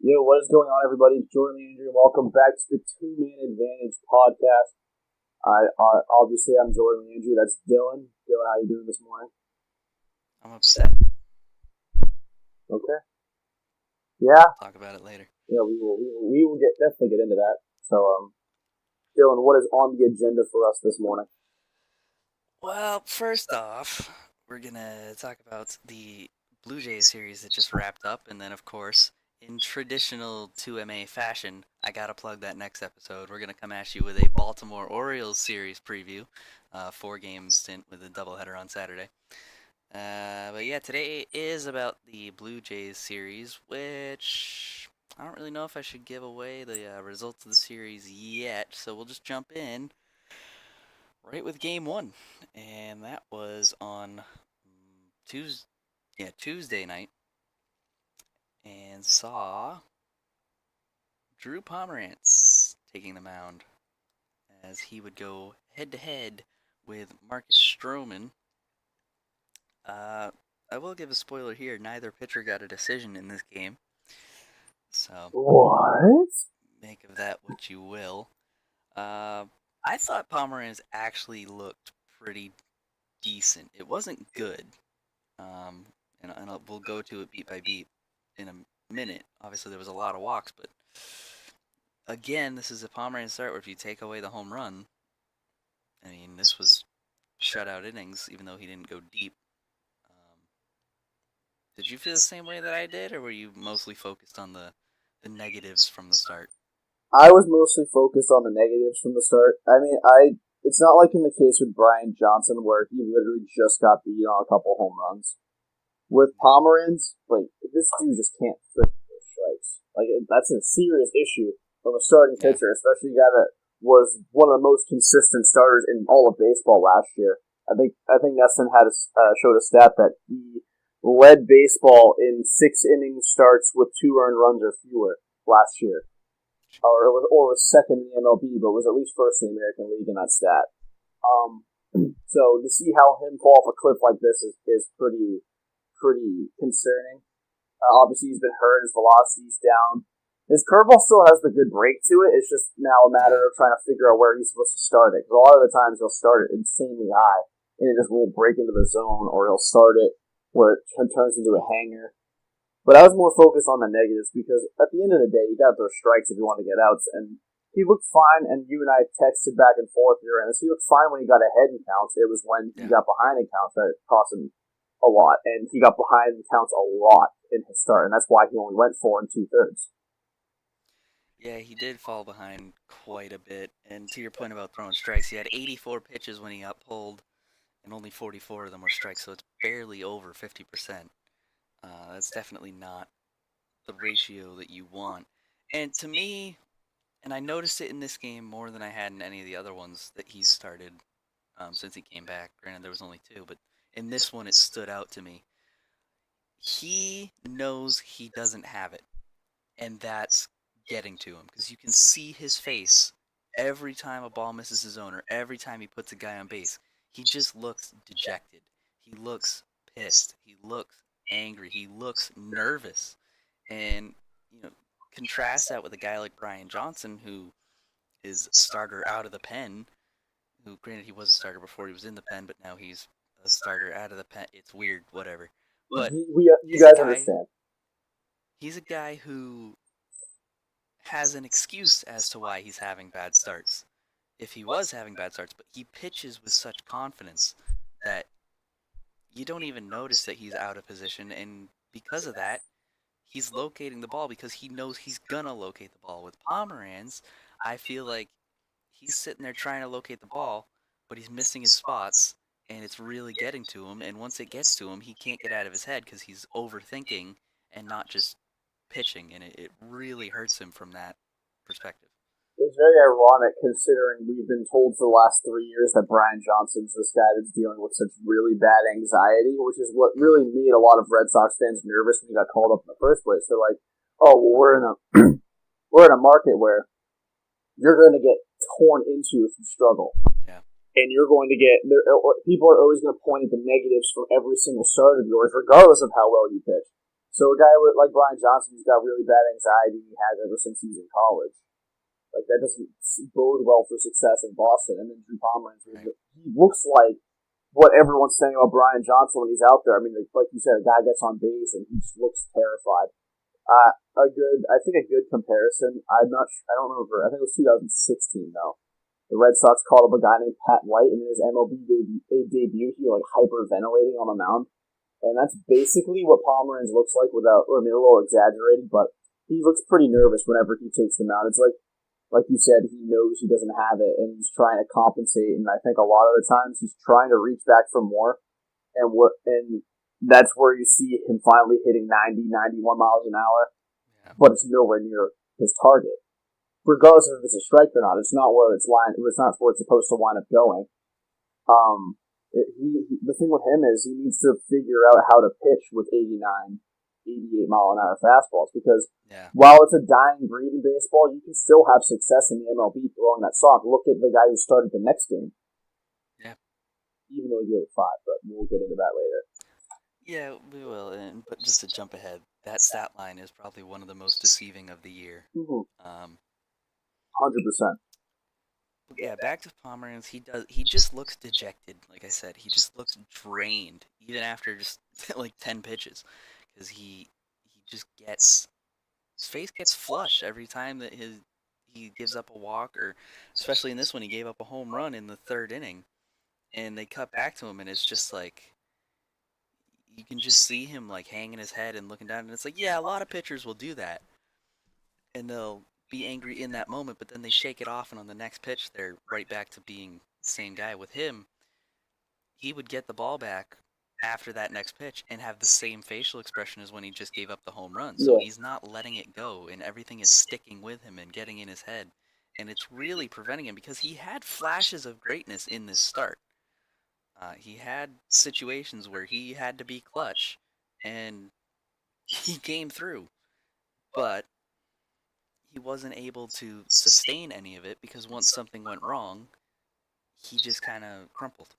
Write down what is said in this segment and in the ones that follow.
Yo, what is going on, everybody? It's Jordan Landry, and welcome back to the Two Man Advantage podcast. Obviously, I'm Jordan Landry. That's Dylan. Dylan, how you doing this morning? I'm upset. Okay. Yeah. Talk about it later. Yeah, we will definitely get into that. So, Dylan, what is on the agenda for us this morning? Well, first off, we're gonna talk about the Blue Jays series that just wrapped up, and then of course, in traditional 2MA fashion, I gotta plug that next episode. We're gonna come at you with a Baltimore Orioles series preview, 4 game stint with a doubleheader on Saturday. But yeah, today is about the Blue Jays series, which I don't really know if I should give away the results of the series yet, so we'll just jump in right with game one. And that was on Tuesday night, and saw Drew Pomerantz taking the mound as he would go head to head with Marcus Stroman. I will give a spoiler here. Neither pitcher got a decision in this game. So What? make of that what you will. I thought Pomerantz actually looked pretty decent. It wasn't good. We'll go to it beat by beat in a minute. Obviously, there was a lot of walks, but again, this is a Pomerantz start where if you take away the home run, I mean, this was shutout innings, even though he didn't go deep. Did you feel the same way that I did, or were you mostly focused on the negatives from the start? I was mostly focused on the negatives from the start. I mean, it's not like in the case with Brian Johnson where he literally just got beat on a couple home runs. With Pomeranz, like, this dude just can't freaking throw strikes. Like, that's a serious issue from a starting pitcher, especially a guy that was one of the most consistent starters in all of baseball last year. I think Nesson had showed a stat that he led baseball in 6 inning starts with 2 earned runs or fewer last year, or was second in the MLB, but was at least first in the American League in that stat. So to see how him fall off a cliff like this is pretty concerning. Obviously, he's been hurt. His velocity's down. His curveball still has the good break to it. It's just now a matter of trying to figure out where he's supposed to start it. Because a lot of the times he'll start it insanely high, and it just won't break into the zone, or he'll start it where it turns into a hanger. But I was more focused on the negatives because at the end of the day, you got to throw strikes if you want to get outs. And he looked fine, and you and I texted back and forth during this. He looked fine when he got ahead in counts. It was when he got behind in counts that it cost him a lot, and he got behind in counts a lot in his start, and that's why he only went 4 2/3. Yeah, he did fall behind quite a bit. And to your point about throwing strikes, he had 84 pitches when he got pulled, and only 44 of them were strikes, so it's barely over 50%. That's definitely not the ratio that you want. And to me, and I noticed it in this game more than I had in any of the other ones that he's started since he came back. Granted, there was only 2, but in this one, it stood out to me. He knows he doesn't have it, and that's getting to him because you can see his face every time a ball misses his owner, every time he puts a guy on base. He just looks dejected. He looks pissed. He looks angry. He looks nervous. And, you know, contrast that with a guy like Brian Johnson, who is a starter out of the pen, who, granted, he was a starter before he was in the pen, but now he's a starter out of the pen. It's weird, whatever. But you guys understand. He's a guy who has an excuse as to why he's having bad starts. If he was having bad starts, but he pitches with such confidence that you don't even notice that he's out of position, and because of that, he's locating the ball because he knows he's gonna locate the ball. With Pomeranz, I feel like he's sitting there trying to locate the ball, but he's missing his spots, and it's really getting to him. And once it gets to him, he can't get out of his head because he's overthinking and not just pitching, and it really hurts him from that perspective. It's very ironic considering we've been told for the last 3 years that Brian Johnson's this guy that's dealing with such really bad anxiety, which is what really made a lot of Red Sox fans nervous when he got called up in the first place. They're like, "Oh, well, we're in a market where you're going to get torn into if you struggle, and you're going to get people are always going to point at the negatives from every single start of yours, regardless of how well you pitch. So a guy with like Brian Johnson, who's got really bad anxiety, he has ever since he was in college. Like that doesn't bode well for success in Boston. And then Drew Pomeranz, Right. he looks like what everyone's saying about Brian Johnson when he's out there. I mean, like you said, a guy gets on base and he just looks terrified. I think a good comparison. I don't remember. I think it was 2016 though. The Red Sox called up a guy named Pat White, and in his MLB debut, he like hyperventilating on the mound, and that's basically what Pomeranz looks like. Without, I mean, a little exaggerated, but he looks pretty nervous whenever he takes the mound. It's like you said, he knows he doesn't have it, and he's trying to compensate. And I think a lot of the times he's trying to reach back for more, and that's where you see him finally hitting 90, 91 miles an hour, Yeah. but it's nowhere near his target. Regardless of if it's a strike or not, it's not where it's not where it's supposed to wind up going. The thing with him is he needs to figure out how to pitch with 89, 88 mile an hour fastballs, because Yeah. while it's a dying breed in baseball, you can still have success in the MLB throwing that soft. Look at the guy who started the next game. Yeah. Even though he gave it 5, but we'll get into that later. Yeah, we will. But just to jump ahead, that stat line is probably one of the most deceiving of the year. 100%. Yeah, back to Pomeranz. He just looks dejected. Like I said, he just looks drained, even after just like 10 pitches, because he just gets his face gets flush every time that he gives up a walk, or especially in this one, he gave up a home run in the third inning, and they cut back to him, and it's just like you can just see him like hanging his head and looking down, and it's like, yeah, a lot of pitchers will do that, and they'll be angry in that moment, but then they shake it off, and on the next pitch, they're right back to being the same guy. With him, he would get the ball back after that next pitch and have the same facial expression as when he just gave up the home run. So Yeah. he's not letting it go, and everything is sticking with him and getting in his head. And it's really preventing him, because he had flashes of greatness in this start. He had situations where he had to be clutch, and he came through. But he wasn't able to sustain any of it, because once something went wrong, he just kind of crumpled.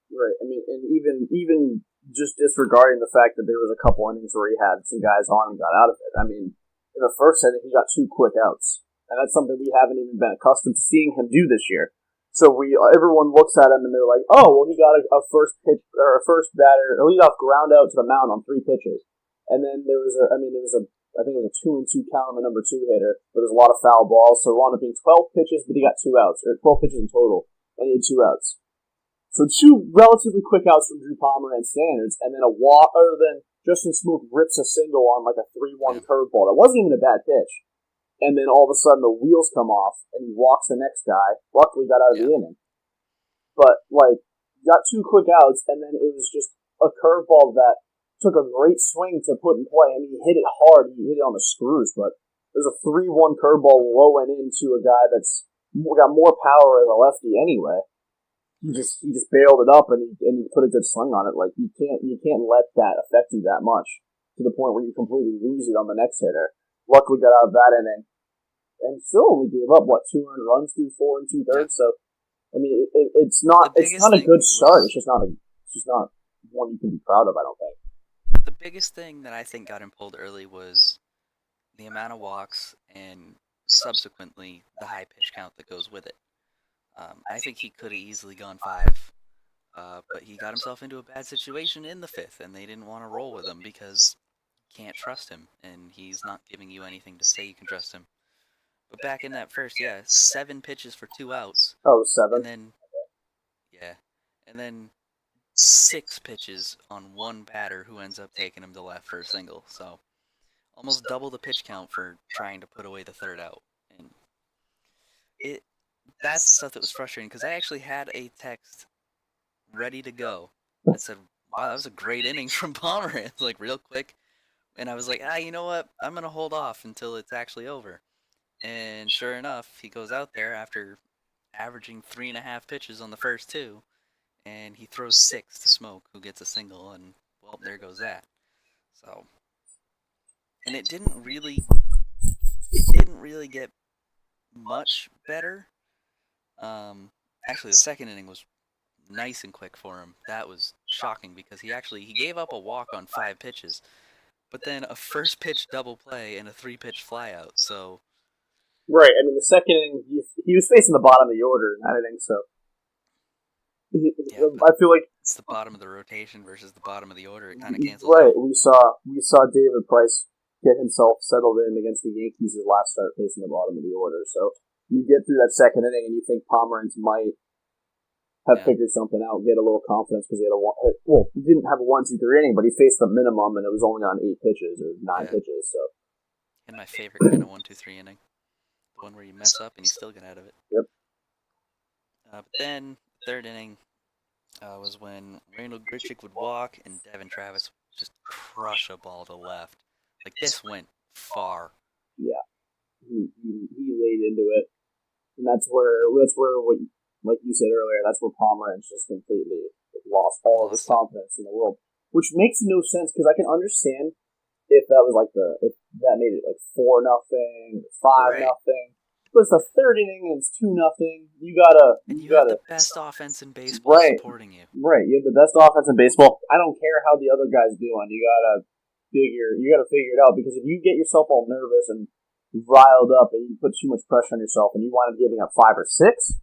Right. I mean, and even just disregarding the fact that there was a couple innings where he had some guys on and got out of it. I mean, in the first inning, he got 2 quick outs, and that's something we haven't even been accustomed to seeing him do this year. So everyone looks at him and they're like, oh, well, he got a first pitch or a first batter, a leadoff ground out to the mound on 3 pitches, and then there was I think it was a 2-2 count on the number 2 hitter, but there's a lot of foul balls, so it wound up being 12 pitches, but he got 2 outs, or 12 pitches in total, and he had 2 outs. So 2 relatively quick outs from Drew Pomeranz standards, and then a walk, or then Justin Smoak rips a single on like a 3-1 curveball. That wasn't even a bad pitch. And then all of a sudden the wheels come off, and he walks the next guy. Luckily got out of the inning. But, like, got 2 quick outs, and then it was just a curveball that took a great swing to put in play. I mean, he hit it hard. He hit it on the screws, but there's a 3-1 curveball low and into a guy that's got more power as a lefty anyway. He just bailed it up and he put a good swing on it. Like you can't let that affect you that much to the point where you completely lose it on the next hitter. Luckily got out of that inning and still only gave up 2 earned runs through 4 2/3. Yeah. So I mean it's not a good start. It's just not one you can be proud of. I don't think. The biggest thing that I think got him pulled early was the amount of walks and subsequently the high pitch count that goes with it. I think he could have easily gone 5, but he got himself into a bad situation in the 5th, and they didn't want to roll with him because you can't trust him, and he's not giving you anything to say you can trust him. But back in that first, 7 pitches for 2 outs. Oh, 7? And then, and then 6 pitches on 1 batter who ends up taking him to left for a single. So almost double the pitch count for trying to put away the 3rd out. And that's the stuff that was frustrating, because I actually had a text ready to go that said, wow, that was a great inning from Pomeranz, like real quick. And I was like, you know what? I'm going to hold off until it's actually over. And sure enough, he goes out there after averaging 3.5 pitches on the first 2, and he throws 6 to Smoak, who gets a single, and well, there goes that. So, and it didn't really get much better. Actually, the second inning was nice and quick for him. That was shocking, because he gave up a walk on 5 pitches, but then a first pitch double play and a 3-pitch flyout. So Right. I mean, the second inning, he was facing the bottom of the order in that inning, so yeah, but I feel like it's the bottom of the rotation versus the bottom of the order. It kind of cancels right. out. We saw David Price get himself settled in against the Yankees his last start facing the bottom of the order. So you get through that second inning and you think Pomeranz might have figured something out, get a little confidence because he had he didn't have a 1-2-3 inning, but he faced the minimum and it was only on 8 pitches or 9 pitches. So and my favorite kind of 1-2-3 inning, the one where you mess up and you still get out of it. Yep. But then third inning was when Randall Grichuk would walk and Devin Travis would just crush a ball to left. Like, this went far. Yeah, he laid into it, and that's where what, like you said earlier, that's where Pomeranz just completely lost all of his confidence in the world, which makes no sense because I can understand if that was if that made it like 4-0, 5-0. But it's the third inning and it's 2-0. You got the best offense in baseball supporting you. Right, you have the best offense in baseball. I don't care how the other guy's doing. You gotta figure it out because if you get yourself all nervous and riled up and you put too much pressure on yourself and you wind up giving up 5 or 6,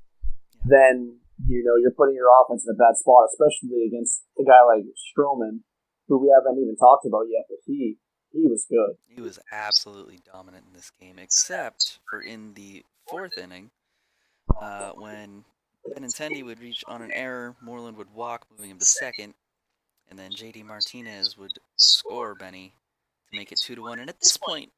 then you're putting your offense in a bad spot, especially against a guy like Stroman, who we haven't even talked about yet, but he was good. He was absolutely dominant in this game, except for in the fourth inning, when Benintendi would reach on an error, Moreland would walk, moving him to second, and then J.D. Martinez would score Benny to make it 2-1. And at this point,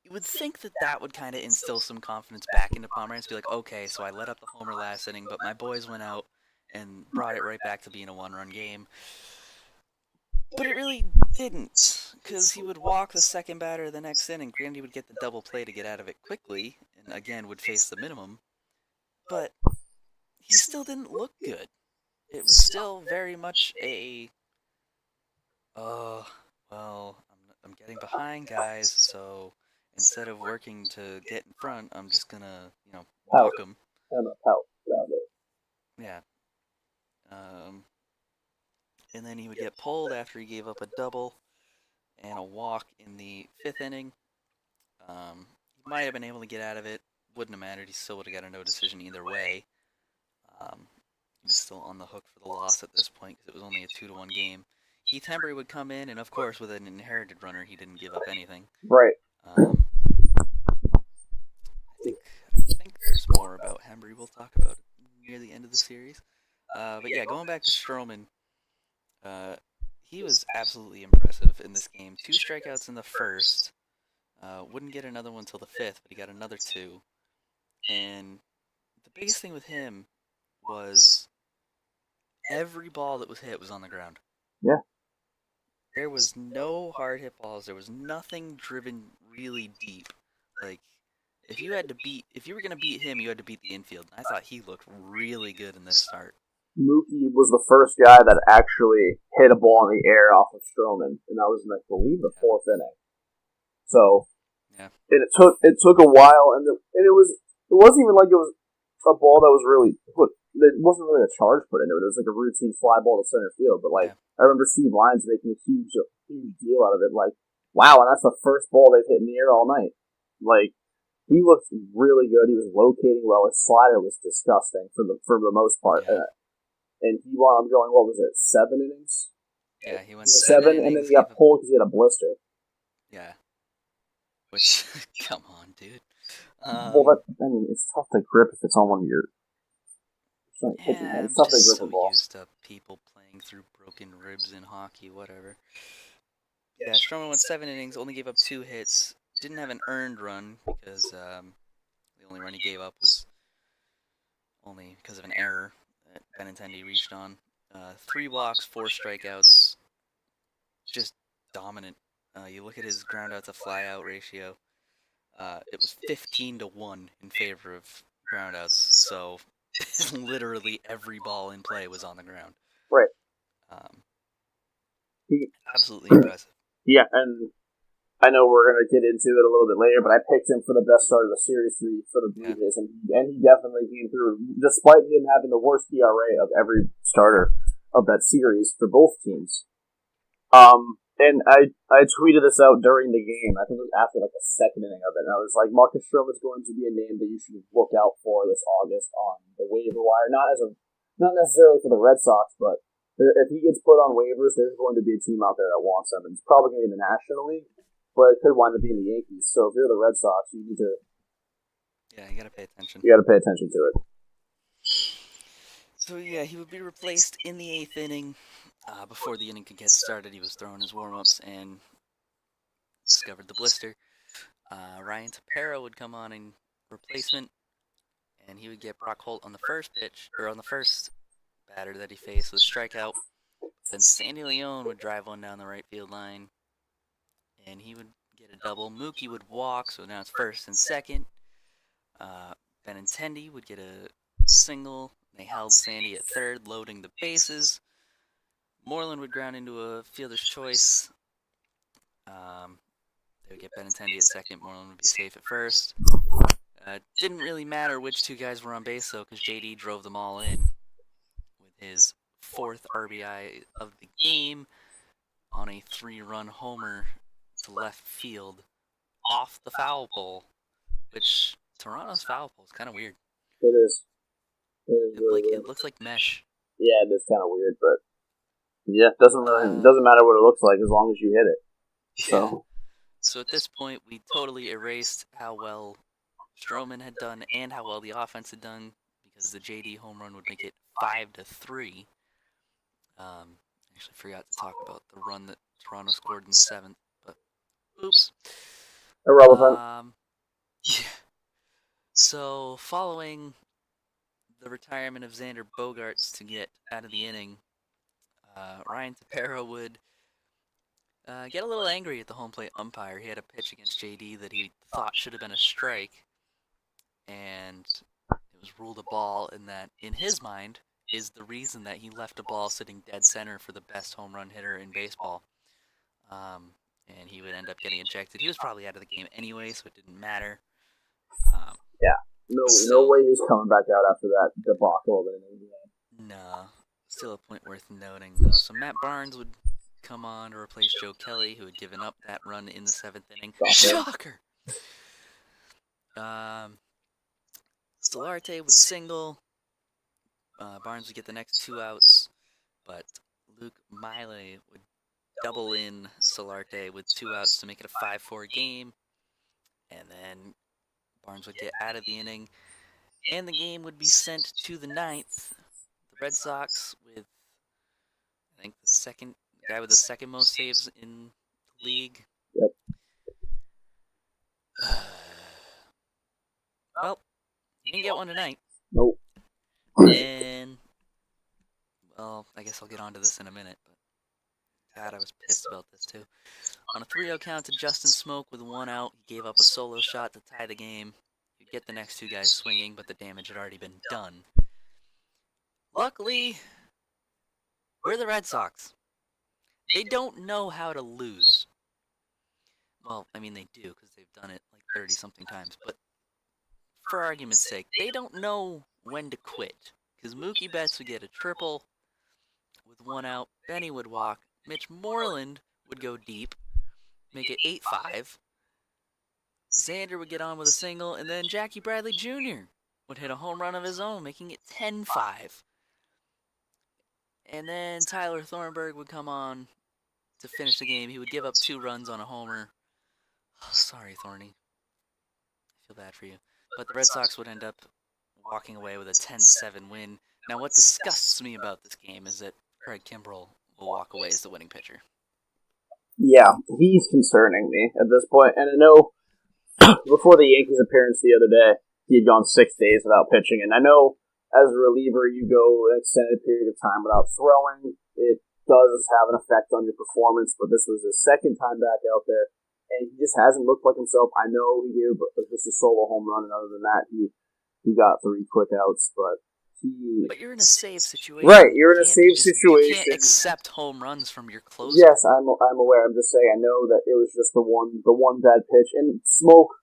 you would think that would kind of instill some confidence back into Pomeranz, be like, okay, so I let up the homer last inning, but my boys went out and brought it right back to being a 1-run game. But it really didn't, because he would walk the second batter the next inning. Grandy would get the double play to get out of it quickly, and again would face the minimum. But he still didn't look good. It was still very much I'm getting behind, guys, so instead of working to get in front, I'm just gonna, walk him. Yeah. And then he would get pulled after he gave up a double and a walk in the fifth inning. He might have been able to get out of it. Wouldn't have mattered. He still would have got a no decision either way. He was still on the hook for the loss at this point because it was only a 2-1 game. Heath Hembree would come in, and of course, with an inherited runner, he didn't give up anything. Right. I think there's more about Hembree we'll talk about near the end of the series. But yeah, going back to Stroman, he was absolutely impressive in this game. 2 strikeouts in the first. Wouldn't get another one until the 5th, but he got another 2. And the biggest thing with him was every ball that was hit was on the ground. Yeah. There was no hard hit balls. There was nothing driven really deep. Like, if you were gonna beat him, you had to beat the infield. And I thought he looked really good in this start. Mookie was the first guy that actually hit a ball in the air off of Stroman, and that was in, I believe, the 4th inning. So, and it took a while, and it wasn't even like it was a ball that was really it wasn't really a charge put into it. It was like a routine fly ball to center field. But I remember Steve Lyons making a huge deal out of it. Like, wow, and that's the first ball they've hit in the air all night. Like, he looked really good. He was locating well. His slider was disgusting for the most part. Yeah. And he wound up going, what was it, 7 innings? Yeah, he went 7 and then he got pulled because he had a blister. Yeah. Which, come on, dude. It's tough to grip if it's on one of your... It's tough to grip a ball. Used to people playing through broken ribs in hockey, whatever. Yeah, Stroman went 7 innings, only gave up 2 hits. Didn't have an earned run because the only run he gave up was only because of an error that Benintendi reached on. 3 walks, 4 strikeouts. Just dominant. You look at his ground out to fly out ratio. It was 15-1 in favor of ground outs. So literally every ball in play was on the ground. Right. Absolutely impressive. Yeah, and I know we're going to get into it a little bit later, but I picked him for the best start of the series for the Blue Jays, and he definitely came through, despite him having the worst ERA of every starter of that series for both teams. And I tweeted this out during the game. I think it was after like the second inning of it. And I was like, Marcus Stroman is going to be a name that you should look out for this August on the waiver wire. Not necessarily for the Red Sox, but if he gets put on waivers, there's going to be a team out there that wants him. And it's probably going to be in the National League, but it could wind up being the Yankees. So if you're the Red Sox, you need to. Yeah, you got to pay attention. You got to pay attention to it. So yeah, he would be replaced in the 8th inning. Before the inning could get started, he was throwing his warm-ups and discovered the blister. Ryan Tepera would come on in replacement, and he would get Brock Holt on the first pitch, or on the first batter that he faced with a strikeout. Then Sandy Leon would drive one down the right field line, and he would get a double. Mookie would walk, so now it's first and second. Benintendi would get a single. They held Sandy at third, loading the bases. Moreland would ground into a fielder's choice. They would get Benintendi at second. Moreland would be safe at first. Didn't really matter which two guys were on base, though, because JD drove them all in with his 4th RBI of the game on a 3-run homer to left field off the foul pole, which Toronto's foul pole is kind of weird. It is. It looks like mesh. Yeah, it is kind of weird, but yeah, doesn't matter what it looks like as long as you hit it. So, so at this point, we totally erased how well Stroman had done and how well the offense had done because the JD home run would make it 5-3. Actually forgot to talk about the run that Toronto scored in the 7th, but oops. Irrelevant. Yeah. So following the retirement of Xander Bogaerts to get out of the inning, Ryan Tepera would get a little angry at the home plate umpire. He had a pitch against JD that he thought should have been a strike, and it was ruled a ball, and that, in his mind, is the reason that he left a ball sitting dead center for the best home run hitter in baseball. And he would end up getting ejected. He was probably out of the game anyway, so it didn't matter. No way he was coming back out after that debacle of an inning. No. Still a point worth noting, though. So Matt Barnes would come on to replace Joe Kelly, who had given up that run in the 7th inning. Shocker! Solarte would single. Barnes would get the next 2 outs, but Luke Miley would double in Solarte with 2 outs to make it a 5-4 game. And then Barnes would get out of the inning, and the game would be sent to the 9th. The Red Sox with, I think, the guy with the second most saves in the league. Yep. Well, he didn't get one tonight. Nope. And, well, I guess I'll get onto this in a minute, but God, I was pissed about this too. On a 3-0 count to Justin Smoke with 1 out, he gave up a solo shot to tie the game. You'd get the next 2 guys swinging, but the damage had already been done. Luckily, we're the Red Sox. They don't know how to lose. Well, I mean, they do, because they've done it like 30-something times, but for argument's sake, they don't know when to quit. Because Mookie Betts would get a triple with 1 out, Benny would walk, Mitch Moreland would go deep, make it 8-5. Xander would get on with a single, and then Jackie Bradley Jr. would hit a home run of his own, making it 10-5. And then Tyler Thornburg would come on to finish the game. He would give up 2 runs on a homer. Oh, sorry, Thorny. I feel bad for you. But the Red Sox would end up walking away with a 10-7 win. Now, what disgusts me about this game is that Craig Kimbrell will walk away as the winning pitcher. Yeah, he's concerning me at this point. And I know before the Yankees appearance the other day, he had gone 6 days without pitching. And I know as a reliever, you go an extended period of time without throwing. It does have an effect on your performance, but this was his second time back out there, and he just hasn't looked like himself. I know he gave just a solo home run, and other than that, he got 3 quick outs, but you're in a save situation. Right, you're in a save situation. You can't accept home runs from your closer. Yes, I'm aware. I'm just saying I know that it was just the one bad pitch. And Smoke,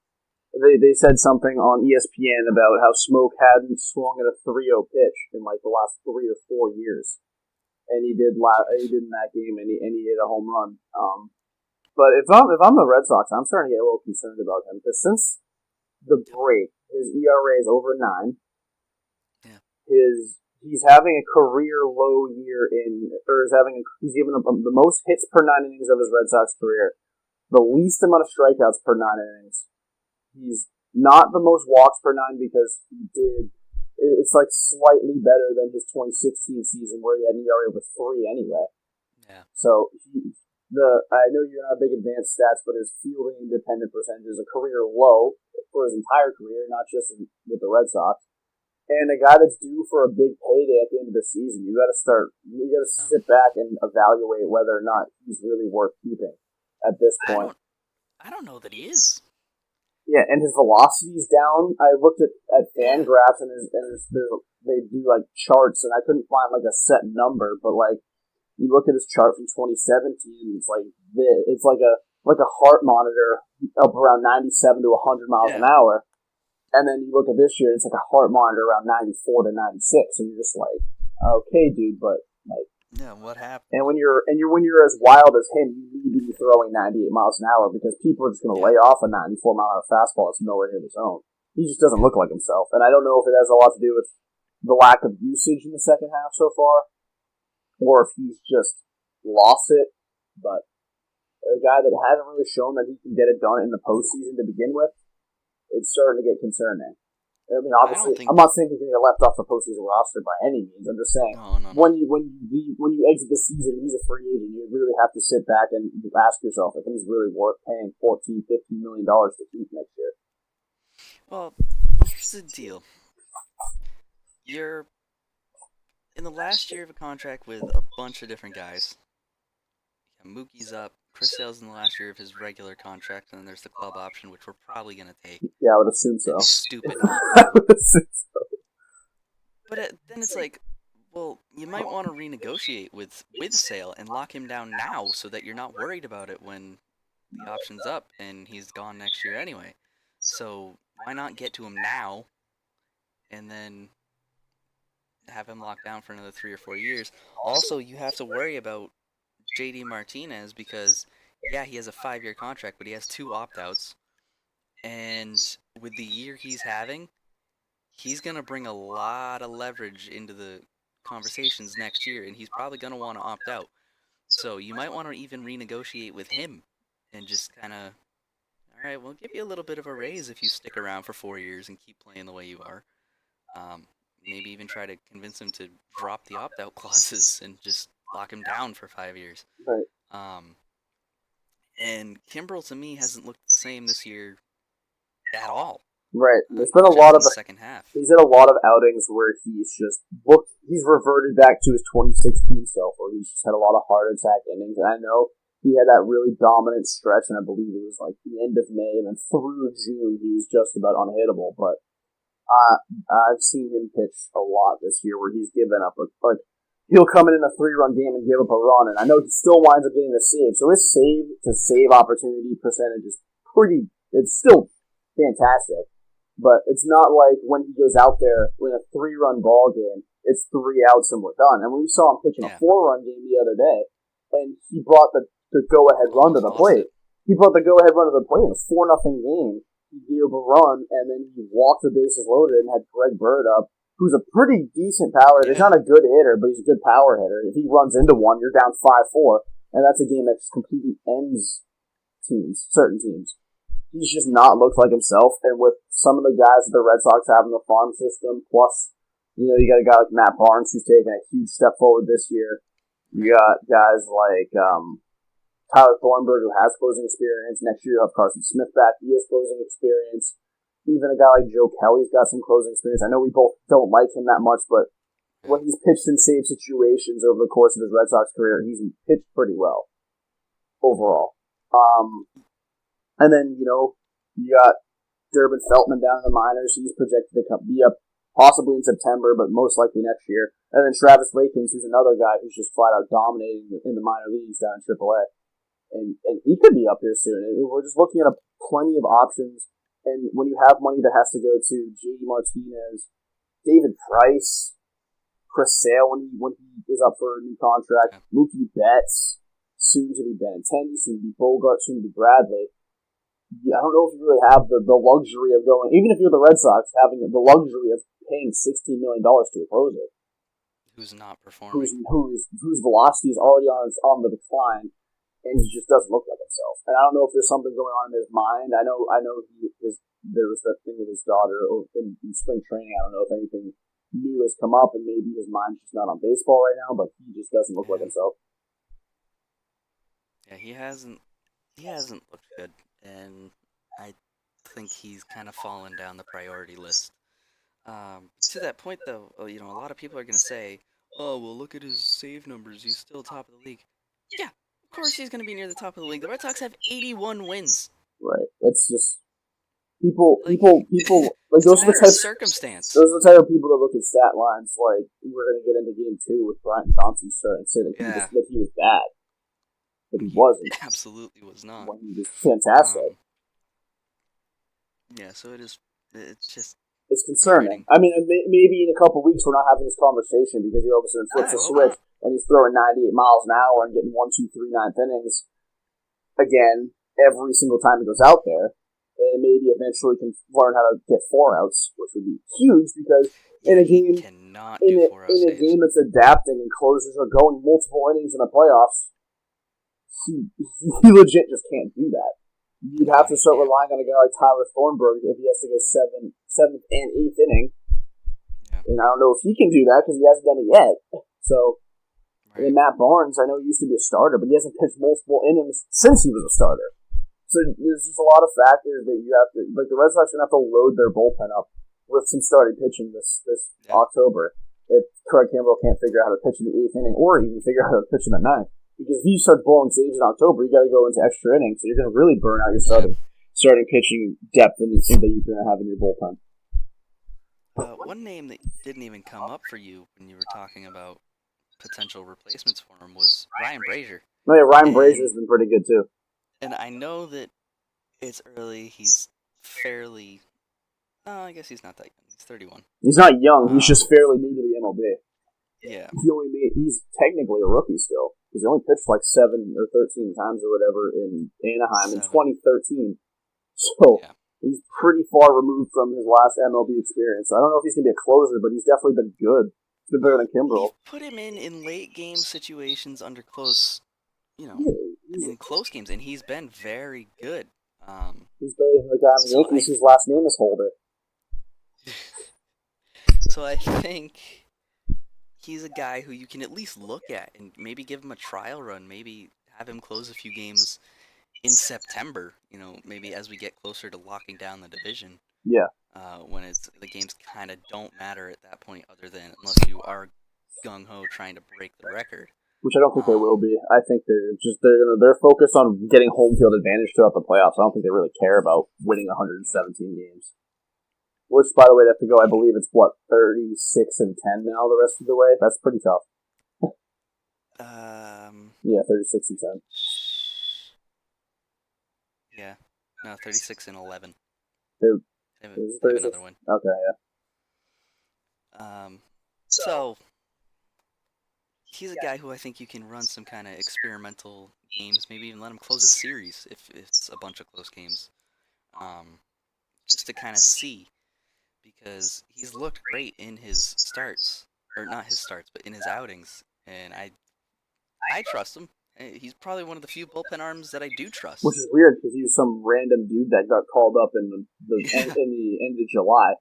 they said something on ESPN about how Smoke hadn't swung at a 3-0 pitch in like the last 3 or 4 years. and he did in that game, and he hit a home run. But if I'm the Red Sox, I'm starting to get a little concerned about him because since the break, his ERA is over 9. Yeah. He's having a career low year he's given up the most hits per 9 innings of his Red Sox career, the least amount of strikeouts per 9 innings. He's not the most walks per 9 because it's like slightly better than his 2016 season where he had an ERA over 3 anyway. Yeah. So I know you're not big advanced stats, but his fielding independent percentage is a career low for his entire career, not just with the Red Sox. And a guy that's due for a big payday at the end of the season, you got to sit back and evaluate whether or not he's really worth keeping at this point. I don't know that he is. Yeah, and his velocity's down. I looked at FanGraphs and they do like charts, and I couldn't find like a set number, but like you look at his chart from 2017, it's like a heart monitor up around 97 to 100 miles an hour. And then you look at this year, it's like a heart monitor around 94 to 96, and you're just like, okay, dude, but like, yeah, what happened? And when you're as wild as him, you need to be throwing 98 miles an hour because people are just going to lay off a 94 mile an hour fastball that's nowhere near the zone. He just doesn't look like himself, and I don't know if it has a lot to do with the lack of usage in the second half so far, or if he's just lost it. But a guy that hasn't really shown that he can get it done in the postseason to begin with, it's starting to get concerning. I mean, obviously, I'm not saying he's going to get left off the postseason roster by any means. I'm just saying when you exit the season, he's a free agent. You really have to sit back and ask yourself if he's really worth paying $14, $15 million to keep next year. Well, here's the deal: you're in the last year of a contract with a bunch of different guys. Mookie's up. Chris Sale's in the last year of his regular contract, and then there's the club option, which we're probably going to take. Yeah, I would assume so. Stupid. I would assume so. But then it's like, well, you might want to renegotiate with Sale and lock him down now so that you're not worried about it when the option's up and he's gone next year anyway. So why not get to him now and then have him locked down for another 3 or 4 years? Also, you have to worry about JD Martinez because, yeah, he has a 5-year contract, but he has 2 opt-outs. And with the year he's having, he's going to bring a lot of leverage into the conversations next year, and he's probably going to want to opt out. So you might want to even renegotiate with him and just kind of, all right, we'll give you a little bit of a raise if you stick around for 4 years and keep playing the way you are. Maybe even try to convince him to drop the opt-out clauses and just lock him down for 5 years. Right. And Kimbrel, to me, hasn't looked the same this year at all. Right. There's been a lot of the second half. He's had a lot of outings where he's reverted back to his 2016 self, where he's just had a lot of heart attack innings. And I know he had that really dominant stretch, and I believe it was like the end of May, and then through June he was just about unhittable. But I've seen him pitch a lot this year, where he's given up he'll come in a 3-run game and give up a run, and I know he still winds up getting the save. So his save opportunity percentage is it's still fantastic. But it's not like when he goes out there with a 3-run ball game, it's 3 outs and we're done. And we saw him pitching a 4-run game the other day, and he brought the go-ahead run to the plate. He brought the go-ahead run to the plate in a 4-0 game. He gave up a run, and then he walked the bases loaded and had Greg Bird up, who's a pretty decent power hitter. He's not a good hitter, but he's a good power hitter. If he runs into one, you're down 5-4, and that's a game that just completely ends certain teams. He's just not looked like himself, and with some of the guys that the Red Sox have in the farm system, plus, you got a guy like Matt Barnes who's taken a huge step forward this year. You got guys like Tyler Thornburg, who has closing experience. Next year, you'll have Carson Smith back. He has closing experience. Even a guy like Joe Kelly's got some closing experience. I know we both don't like him that much, but when he's pitched in save situations over the course of his Red Sox career, he's pitched pretty well overall. And then, you got Durbin Feltman down in the minors. He's projected to be up possibly in September, but most likely next year. And then Travis Lakins, who's another guy who's just flat out dominating in the minor leagues down in AAA. And he could be up here soon. And we're just looking at plenty of options. And when you have money that has to go to JD Martinez, David Price, Chris Sale when he is up for a new contract. Yeah. Mookie Betts, soon to be Benintendi, soon to be Bogart, soon to be Bradley. Yeah, I don't know if you really have the luxury of going, even if you're the Red Sox, having the luxury of paying $16 million to a closer. Who's not performing. Whose velocity is already on the decline, and he just doesn't look like himself. And I don't know if there's something going on in his mind. I know there was that thing with his daughter in spring training. I don't know if anything new has come up, and maybe his mind's just not on baseball right now, but he just doesn't look like himself. Yeah, he hasn't looked good, and I think he's kind of fallen down the priority list. To that point, though, a lot of people are going to say, oh, well, look at his save numbers. He's still top of the league. Yeah, of course he's going to be near the top of the league. The Red Sox have 81 wins. Right. It's just people like those are the type circumstance. Those are the type of people that look at stat lines like we're going to get into Game 2 with Brian Johnson starting and say that he was bad, but he wasn't. Absolutely was not. When he was fantastic. Yeah. So it's just. It's concerning. I mean, maybe in a couple of weeks we're not having this conversation because he all of a sudden flips a switch and he's throwing 98 miles an hour and getting 1, 2, 3, 9th innings again every single time he goes out there. And maybe eventually can learn how to get 4 outs, which would be huge because in a game that's adapting and closers are going multiple innings in the playoffs, he legit just can't do that. You'd have to start relying on a guy like Tyler Thornburg if he has to go 7th and 8th inning. Yeah. And I don't know if he can do that because he hasn't done it yet. So, and Matt Barnes, I know he used to be a starter, but he hasn't pitched multiple innings since he was a starter. So there's just a lot of factors that you have to, like the Red Sox are going to have to load their bullpen up with some starting pitching this October if Craig Kimbrell can't figure out how to pitch in the 8th inning or even figure out how to pitch in the 9th. Because if you start blowing saves in October, you got to go into extra innings, so you're going to really burn out your starting pitching depth that you're going to have in your bullpen. One name that didn't even come up for you when you were talking about potential replacements for him was Ryan Brazier. Oh yeah, Ryan Brazier's been pretty good too. And I know that it's early. He's fairly. I guess he's not that young. He's 31. He's not young. He's just fairly new to the MLB. Yeah. He's technically a rookie still. Because he only pitched like 7 or 13 times or whatever in Anaheim in 2013. So he's pretty far removed from his last MLB experience. I don't know if he's going to be a closer, but he's definitely been good. He's been better than Kimbrell. Put him in late game situations under close, in close games, and he's been very good. He's better than the guy on the Yankees whose last name is Holder. So I think he's a guy who you can at least look at and maybe give him a trial run, maybe have him close a few games in September, maybe as we get closer to locking down the division. Yeah. When the games kind of don't matter at that point other than unless you are gung-ho trying to break the record. Which I don't think they will be. I think they're focused on getting home field advantage throughout the playoffs. I don't think they really care about winning 117 games. Which, by the way, they have to go, I believe it's, 36-10 now the rest of the way? That's pretty tough. Yeah, 36-10. Yeah. No, 36-11. They have another one. Okay, yeah. So, he's a guy who I think you can run some kind of experimental games, maybe even let him close a series if it's a bunch of close games. Just to kind of see. Because he's looked great in his starts, or not his starts, but in his outings, and I trust him. He's probably one of the few bullpen arms that I do trust. Which is weird because he was some random dude that got called up in the end of July,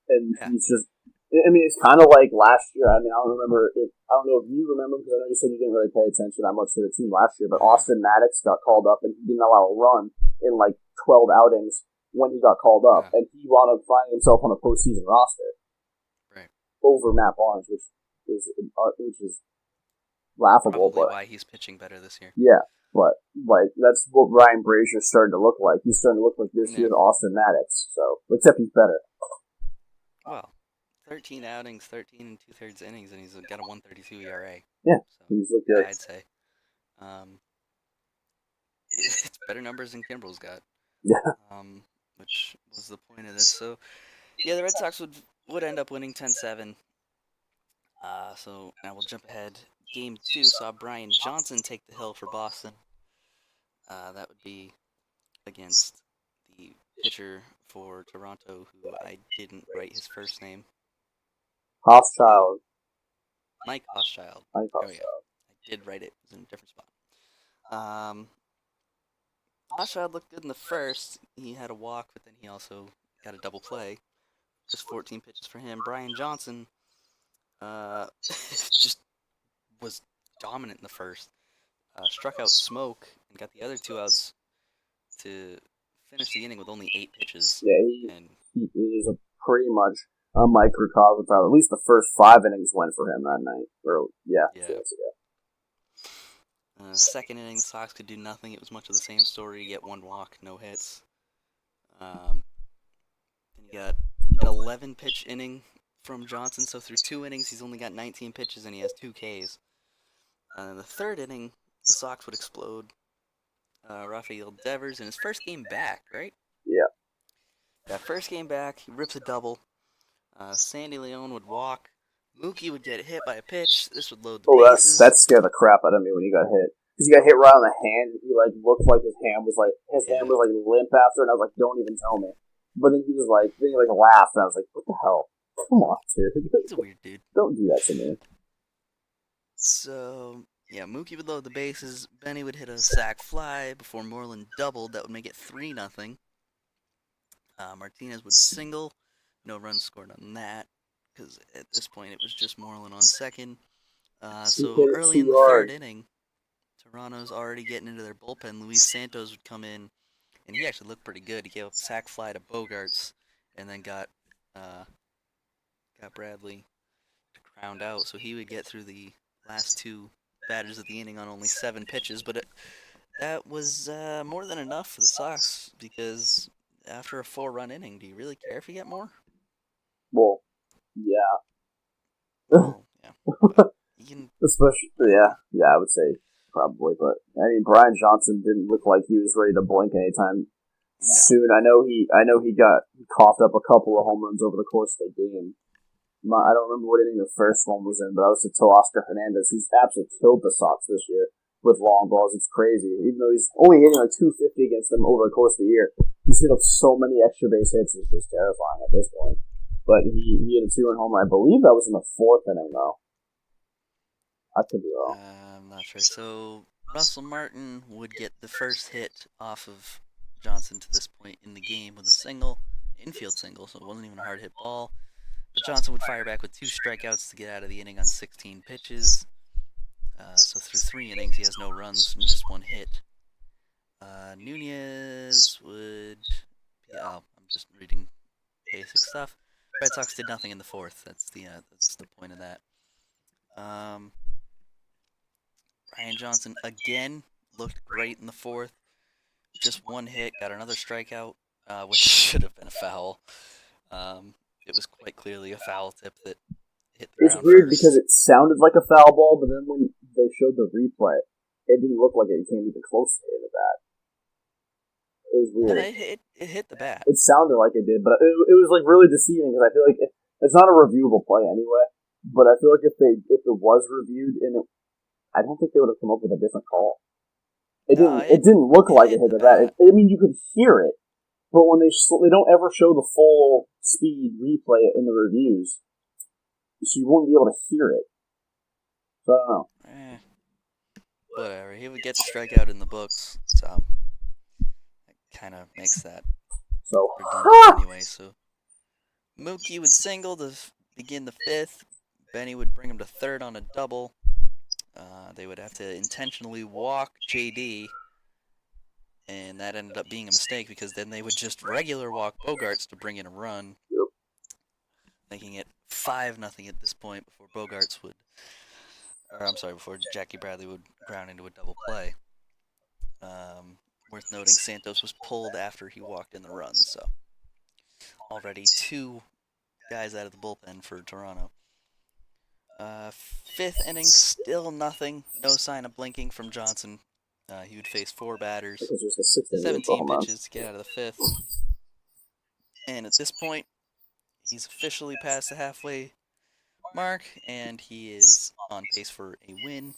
and he's just. I mean, it's kind of like last year. I mean, I don't know if you remember because I know you said you didn't really pay attention that much to the team last year, but Austin Maddox got called up and he didn't allow a run in like 12 outings when he got called up, and he wound up finding himself on a postseason roster, right, over Matt Barnes, which is laughable. Probably why he's pitching better this year. Yeah, but like that's what Ryan Brazier's starting to look like. He's starting to look like this year's Austin Maddox. So, except he's better. Well, 13 outings, 13 and 2/3 innings, and he's got a 1.32 ERA. Yeah, so, he's looked good. I'd say. It's better numbers than Kimbrell's got. Yeah. Which was the point of this. So, yeah, the Red Sox would end up winning 10-7. So now we'll jump ahead. Game 2 saw Brian Johnson take the hill for Boston. That would be against the pitcher for Toronto, who I didn't write his first name. Hochschild. Mike Hochschild. Mike There we Hochschild. go. I did write it. It was in a different spot. Hochschild looked good in the first. He had a walk, but then he also got a double play. Just 14 pitches for him. Brian Johnson just was dominant in the first. Struck out Smoke and got the other 2 outs to finish the inning with only 8 pitches. Yeah, he was a pretty much a microcosm. At least the first 5 innings went for him that night. Yeah. Second inning, the Sox could do nothing. It was much of the same story. You get 1 walk, no hits. Then you got an 11-pitch inning from Johnson. So through 2 innings, he's only got 19 pitches and he has 2 Ks. The third inning, the Sox would explode. Rafael Devers in his first game back, right? Yeah. That first game back, he rips a double. Sandy Leon would walk. Mookie would get hit by a pitch. This would load the bases. That scared the crap out of me when he got hit. Because he got hit right on the hand. He looked like his hand was hand was limp after, and I was like, don't even tell me. But then he laughed, and I was like, what the hell? Come on, dude. He's a weird dude. Don't do that to me. So, yeah, Mookie would load the bases. Benny would hit a sac fly before Moreland doubled. That would make it 3-0. Martinez would single. No runs scored on that, because at this point it was just Moreland on second. So early in the third inning, Toronto's already getting into their bullpen. Luis Santos would come in, and he actually looked pretty good. He gave up a sac fly to Bogarts, and then got Bradley to ground out. So he would get through the last 2 batters of the inning on only 7 pitches. But that was more than enough for the Sox, because after a 4-run inning, do you really care if you get more? Well, yeah. Well, yeah. Especially, I would say probably. But I mean, Brian Johnson didn't look like he was ready to blink anytime soon. I know he coughed up a couple of home runs over the course of the game. I don't remember what inning the first one was in, but that was to Oscar Hernandez, who's absolutely killed the Sox this year with long balls. It's crazy. Even though he's only hitting like 250 against them over the course of the year, he's hit up so many extra base hits. It's just terrifying at this point. But he hit a 2-run homer. I believe that was in the 4th inning, though. I could be wrong. I'm not sure. So Russell Martin would get the first hit off of Johnson to this point in the game with a single, infield single, so it wasn't even a hard hit ball. But Johnson would fire back with 2 strikeouts to get out of the inning on 16 pitches. So through 3 innings, he has no runs and just 1 hit. Nunez would... I'm just reading basic stuff. Red Sox did nothing in the 4th. That's the point of that. Brian Johnson again looked great in the 4th. Just 1 hit, got another strikeout, which should have been a foul. It was quite clearly a foul tip that hit the ground. It's weird first. because it sounded like a foul ball, but then when they showed the replay, it didn't look like it came even close to hitting the bat. It was weird. It hit the bat. It sounded like it did, but it was like really deceiving because I feel like it's not a reviewable play anyway. But I feel like if it was reviewed, I don't think they would have come up with a different call. It didn't look like it hit the bat. I mean, you could hear it, but when they don't ever show the full speed replay in the reviews, so you won't be able to hear it. So I don't know. Whatever. He would get the strikeout in the books, so that kind of makes that redundant anyway. So Mookie would single to begin the 5th. Benny would bring him to 3rd on a double. They would have to intentionally walk JD, and that ended up being a mistake because then they would just regular walk Bogarts to bring in a run, making it 5-0 at this point before Jackie Bradley would ground into a double play. Worth noting, Santos was pulled after he walked in the run, so already 2 guys out of the bullpen for Toronto. 5th inning, still nothing. No sign of blinking from Johnson. He would face 4 batters, 17 pitches to get out of the 5th. And at this point, he's officially past the halfway mark, and he is on pace for a win.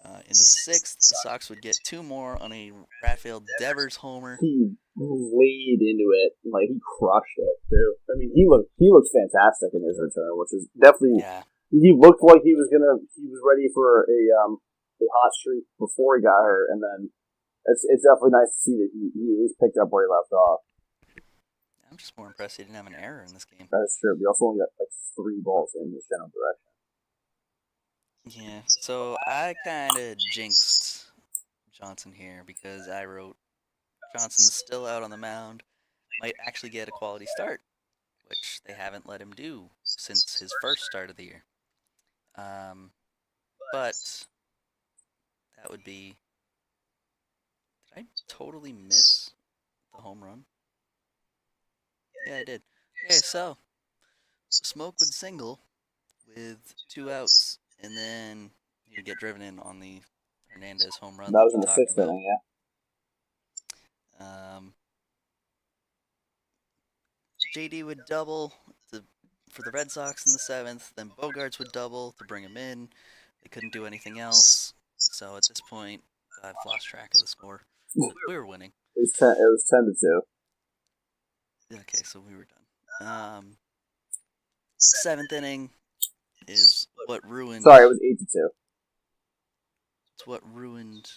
In the 6th, the Sox would get 2 more on a Rafael Devers homer. He laid into it, like he crushed it too. I mean, he looked fantastic in his return, which is definitely. Yeah. He looked like he was ready for a hot streak before he got hurt, and then it's definitely nice to see that he at least picked up where he left off. I'm just more impressed he didn't have an error in this game. That is true. We also only got like 3 balls in this general direction. Yeah, so I kind of jinxed Johnson here because I wrote Johnson's still out on the mound, might actually get a quality start, which they haven't let him do since his first start of the year. But that would be... Did I totally miss the home run? Yeah, I did. Okay, so Smoke would single with 2 outs, and then he would get driven in on the Hernandez home run. That was in the 6th inning, yeah. JD would double for the Red Sox in the 7th, then Bogaerts would double to bring him in. They couldn't do anything else, so at this point, I've lost track of the score. We were winning. It was 10-2. Okay, so we were done. 7th inning is what ruined... Sorry, it was 8-2. It's what ruined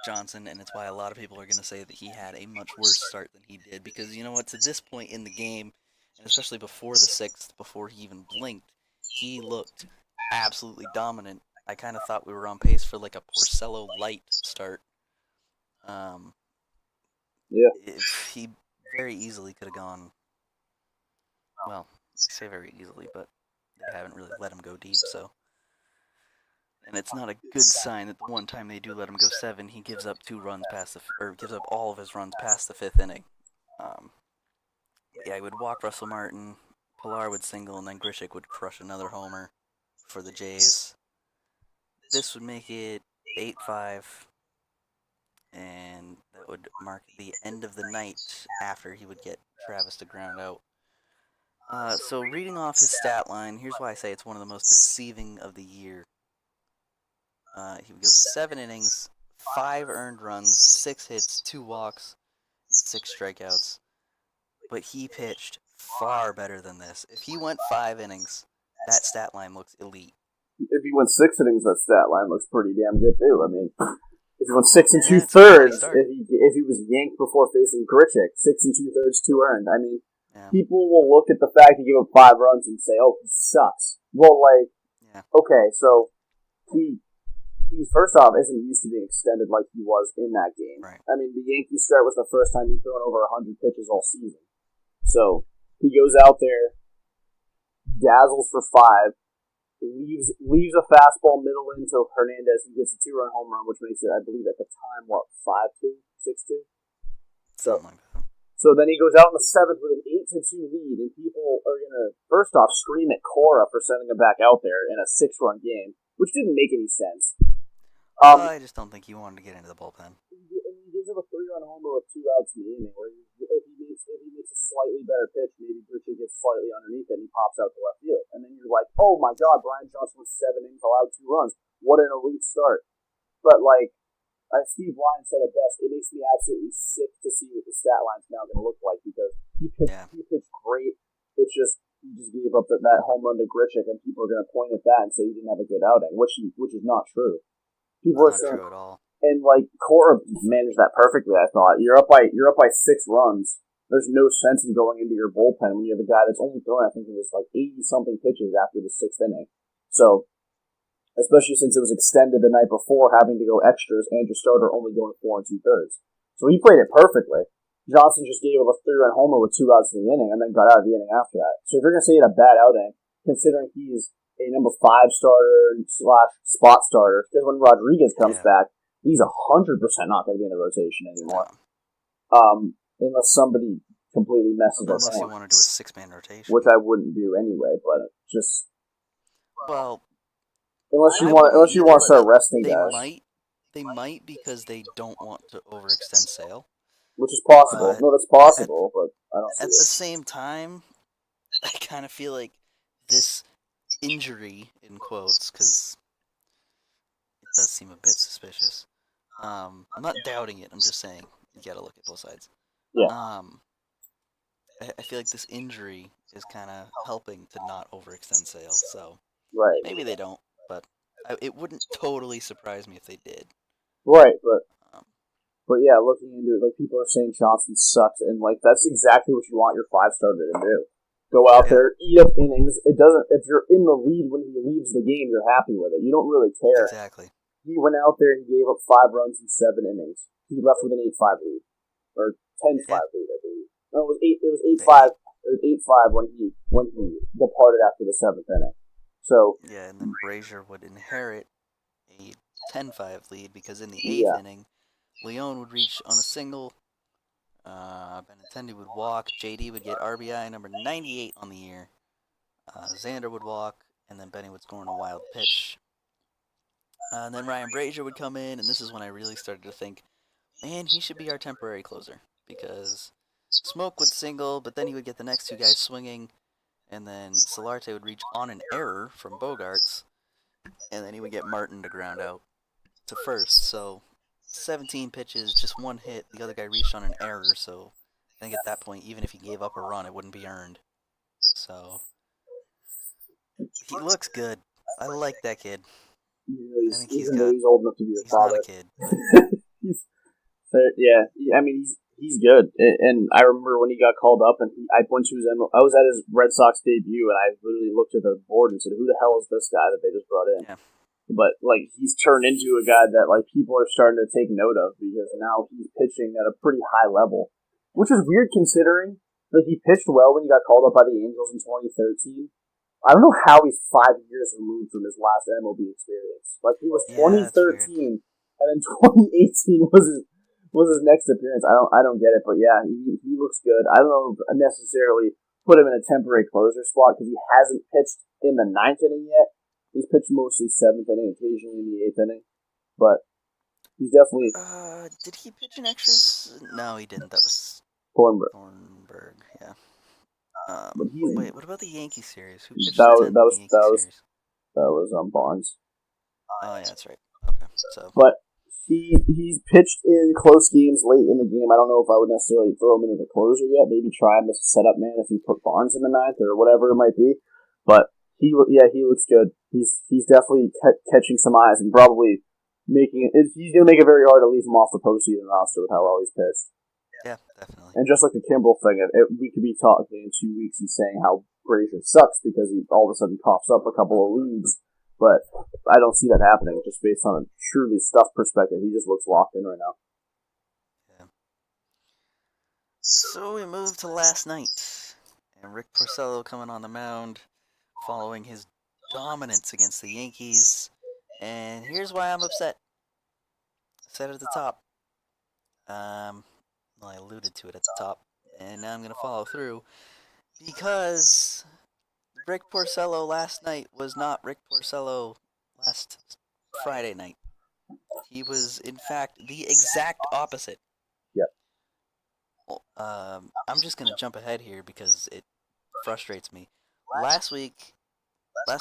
Johnson, and it's why a lot of people are going to say that he had a much worse start than he did, because you know what, to this point in the game, and especially before the 6th, before he even blinked, he looked absolutely dominant. I kind of thought we were on pace for like a Porcello light start. Yeah. He very easily could have gone, well, I say very easily, but they haven't really let him go deep, so... And it's not a good sign that the one time they do let him go 7, he gives up 2 runs gives up all of his runs past the 5th inning. Yeah, he would walk Russell Martin, Pilar would single, and then Grichuk would crush another homer for the Jays. This would make it 8-5, and that would mark the end of the night after he would get Travis to ground out. So reading off his stat line, here's why I say it's one of the most deceiving of the year. He would go 7 innings, 5 earned runs, 6 hits, 2 walks, 6 strikeouts. But he pitched far better than this. If he went 5 innings, that stat line looks elite. If he went 6 innings, that stat line looks pretty damn good too. I mean, if he went 6 2/3, if he was yanked before facing Grichuk, 6 2/3, 2 earned. I mean, people will look at the fact he gave up 5 runs and say, "Oh, he sucks." Well, like, okay, so he first off isn't used to being extended like he was in that game. Right. I mean, the Yankees start was the first time he'd thrown over 100 pitches all season. So he goes out there, dazzles for 5, leaves a fastball middle into Hernandez. He gets a 2-run home run, which makes it, I believe, at the time, 5-2, 6-2. So then he goes out in the 7th with an 8-2 lead, and people are gonna first off scream at Cora for sending him back out there in a 6-run game, which didn't make any sense. I just don't think he wanted to get into the bullpen. He gives up a 3-run homer with 2 outs in the inning, where if he makes a slightly better pitch, maybe Grichuk gets slightly underneath it and he pops out to left field. And then you're like, oh my god, Brian Johnson was 7 innings, allowed 2 runs. What an elite start. But like, Steve Lyons said it best, it makes me absolutely sick to see what the stat line's now going to look like, because he pitched great. It's just, he just gave up that home run to Grichuk, and people are going to point at that and say he didn't have a good outing, which is not true. People are saying, true at all. And like Cora managed that perfectly, I thought. You're up by 6 runs. There's no sense in going into your bullpen when you have a guy that's only thrown, I think it was like 80-something pitches after the 6th inning. So, especially since it was extended the night before, having to go extras, and your starter only going 4 2/3. So he played it perfectly. Johnson just gave up a 3-run homer with 2 outs in the inning, and then got out of the inning after that. So if you're going to say he had a bad outing, considering he's a number 5 starter / spot starter, because when Rodriguez comes back, he's 100% not going to be in the rotation anymore. Unless somebody completely messes up. Unless you want to do a 6-man rotation. Which I wouldn't do anyway, but just... Well... Unless you want to start resting guys. They might because they don't want to overextend Sale. Which is possible. No, that's possible, but I don't see it. At the same time, I kind of feel like this injury, in quotes, because it does seem a bit suspicious. I'm not doubting it. I'm just saying you gotta look at both sides. Yeah. I feel like this injury is kind of helping to not overextend sales. So Right. maybe they don't, but it wouldn't totally surprise me if they did. Right, Um, but yeah, looking into it, like people are saying Johnson sucks, and like that's exactly what you want your 5-starter to do. Go out there, eat up innings. It doesn't. If you're in the lead when he leaves the game, you're happy with it. You don't really care. exactly. He went out there and gave up 5 runs in 7 innings. He left with an 8-5 lead or 10-5 lead, I believe. No, it was 8. It was 8-5. It was 8-5 when he departed after the 7th inning. So yeah, and then Brazier would inherit a 10-5 lead because in the 8th inning, Leone would reach on a single. Benintendi would walk. JD would get RBI number 98 on the year. Xander would walk, and then Benny would score on a wild pitch. And then Ryan Brazier would come in, and this is when I really started to think, man, he should be our temporary closer because Smoke would single, but then he would get the next 2 guys swinging, and then Solarte would reach on an error from Bogarts, and then he would get Martin to ground out to first. So 17 pitches, just 1 hit. The other guy reached on an error, so I think at that point, even if he gave up a run, it wouldn't be earned. So he looks good. I like that kid. I think he's old enough to be a father. Not a kid. I mean he's good, and I remember when he got called up, and I went to I was at his Red Sox debut, and I literally looked at the board and said, "Who the hell is this guy that they just brought in?" Yeah. But like he's turned into a guy that like people are starting to take note of because now he's pitching at a pretty high level, which is weird considering that he pitched well when he got called up by the Angels in 2013. I don't know how he's 5 years removed from his last MLB experience. Like he was 2013, and then 2018 was his next appearance. I don't get it, but yeah, he looks good. I don't know if I necessarily put him in a temporary closer spot because he hasn't pitched in the 9th inning yet. He's pitched mostly 7th inning, occasionally in the 8th inning, but he's definitely. Did he pitch in extras? No, he didn't. That was Thornburg. Yeah. Wait, what about the Yankee series? Who pitched that the 10th in the Yankee series? That was Barnes. Oh yeah, that's right. Okay, so. But he's pitched in close games late in the game. I don't know if I would necessarily throw him into the closer yet. Maybe try him as a setup man if he put Barnes in the 9th or whatever it might be. But he looks good. He's definitely catching some eyes and probably making it. He's going to make it very hard to leave him off the postseason roster with how well he's pitched. Yeah, definitely. And just like the Kimbrel thing, we could be talking in 2 weeks and saying how Brazier sucks because he all of a sudden coughs up a couple of leads. But I don't see that happening just based on a truly stuff perspective. He just looks locked in right now. Yeah. So we move to last night. And Rick Porcello coming on the mound following his dominance against the Yankees. And here's why I'm upset. I said it at the top. Well, I alluded to it at the top. And now I'm going to follow through. Because Rick Porcello last night was not Rick Porcello last Friday night. He was, in fact, the exact opposite. Yep. Well, I'm just going to jump ahead here because it frustrates me. Last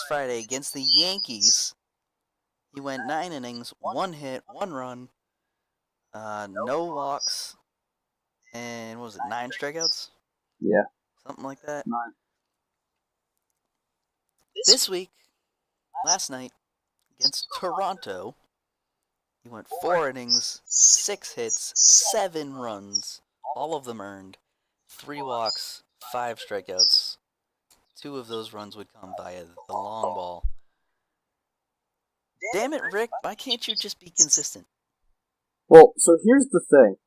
Friday, against the Yankees, he went 9 innings, 1 hit, 1 run, no walks, and what was it, 9 strikeouts? Yeah. Something like that. 9. This week, last night, against Toronto, he went 4 innings, 6 hits, 7 runs, all of them earned, 3 walks, 5 strikeouts. 2 of those runs would come via the long ball. Damn it, Rick, why can't you just be consistent? Well, so here's the thing.